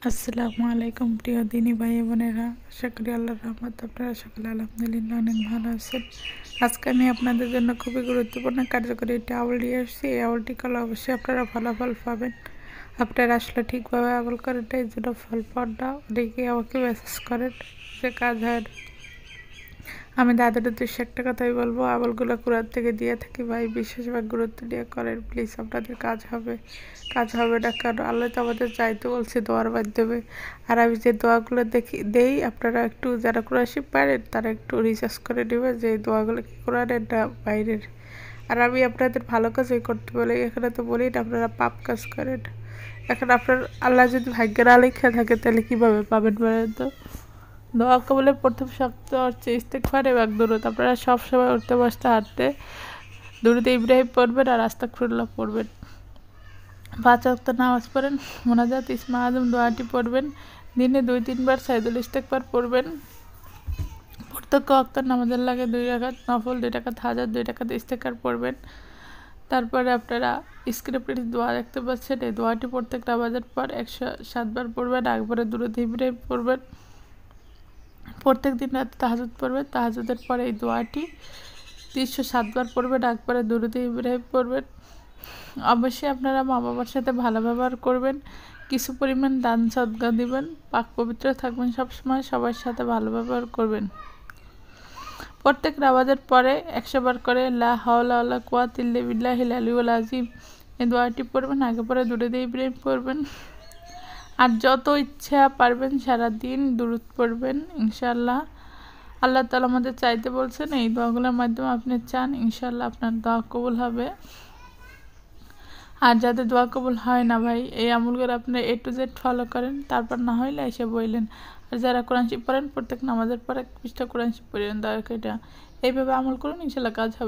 আসসালামু আলাইকুম প্রিয় দিনী ভাই বোনেরা, আশা করি আল্লাহর রহমত আপনারা সকলে আলহামদুলিল্লাহ অনেক ভালো আছেন। আজকে আমি আপনাদের জন্য খুবই গুরুত্বপূর্ণ কার্যকরী একটি আউল নিয়ে আসছি। এই আউলটি করলে অবশ্যই আপনারা ফলাফল পাবেন। আপনারা আসলে ঠিকভাবে আমল করেন, এই জন্য ফল পান না। অনেকে আমাকে মেসেজ করেন যে কাজ হয় না। আমি তাদের উদ্দেশ্যে একটা কথাই বলবো, আমলগুলো কোরআন থেকে দিয়ে থাকি ভাই, বিশেষভাবে গুরুত্ব দিয়ে করেন প্লিজ, আপনাদের কাজ হবে। কাজ হবে না কেন? আল্লাহ তো আমাদের চাইতে বলছে দোয়ার মাধ্যমে। আর আমি যে দোয়াগুলো দেই, আপনারা একটু যারা কোরআন শিখ পারেন তারা একটু রিসার্চ করে নেবেন যে এই দোয়াগুলো কি কোরআনের না বাইরের। আর আমি আপনাদের ভালো কাজই করতে বলি, এখানে তো বলি না আপনারা পাপ কাজ করেন। এখন আপনার আল্লাহ যদি ভাগ্যের আলেখা থাকে তাহলে কীভাবে পাবেন বলেন তো? দোয়া কবুলের প্রথম শক্ত হচ্ছে ইস্তেগফার এবং দুরূদ। আপনারা সবসময় উঠতে বসতে হাঁটতে দুরূদ ইব্রাহিম পড়বেন আর আস্তাগফিরুল্লাহ পড়বেন। 5 ওয়াক্ত নামাজ পড়েন, মোনাজাত ইসমা আজম দোয়াটি পড়বেন। দিনে 2-3 বার সাইদুল ইস্তেগফার পড়বেন। প্রত্যেক ওয়াক্ত নামাজের লাগে 2 রাকাত নফল, 2 রাকাত হাজার, 2 রাকাত ইস্তেগফার পড়বেন। তারপরে আপনারা স্ক্রিপ্টের দোয়া দেখতে পাচ্ছেন, এই দোয়াটি প্রত্যেক নামাজের পর 107 বার পড়বেন। একবারে দুরূদ ইব্রাহিম পড়বেন। প্রত্যেক দিন রাতে তাহাজ্জুদ পড়বেন। তাহাজ্জুদের পরে এই দোয়াটি 307 বার পড়বেন। একবারে দুরূদ ইব্রাহিম পড়বেন। অবশ্যই আপনারা মা বাবার সাথে ভালো ব্যবহার করবেন, কিছু পরিমাণ দান সদকা দিবেন, পাক পবিত্র থাকবেন, সবসময় সবার সাথে ভালো ব্যবহার করবেন। প্রত্যেক নামাজের পরে 100 বার করে লা হাওলা ওয়ালা কুওয়াতা ইল্লা বিল্লাহিল আলিয়্যিল আযীম এই দোয়াটি পড়বেন। আগে পরে দুরূদ ইব্রাহিম পড়বেন। আর যত ইচ্ছা পারবেন সারাদিন দুরূদ পড়বেন ইনশাআল্লাহ। আল্লাহ তাআলা আমাদের চাইতে বলছেন, এই দোয়াগুলোর মাধ্যমে আপনি চান ইনশাআল্লাহ আপনার দোয়া কবুল হবে। আর যাদের দোয়া কবুল হয় না ভাই, এই আমলগুলো আপনি A to Z ফলো করেন, তারপর না হইলে এসে বললেন। আর যারা কোরআন শিখ পড়েন প্রত্যেক নামাজের পর 1 পৃষ্ঠা কোরআন শিখ পড়েন দয়া করে। এইভাবে আমল করুন, ইনশাআল্লাহ কাজ হবে।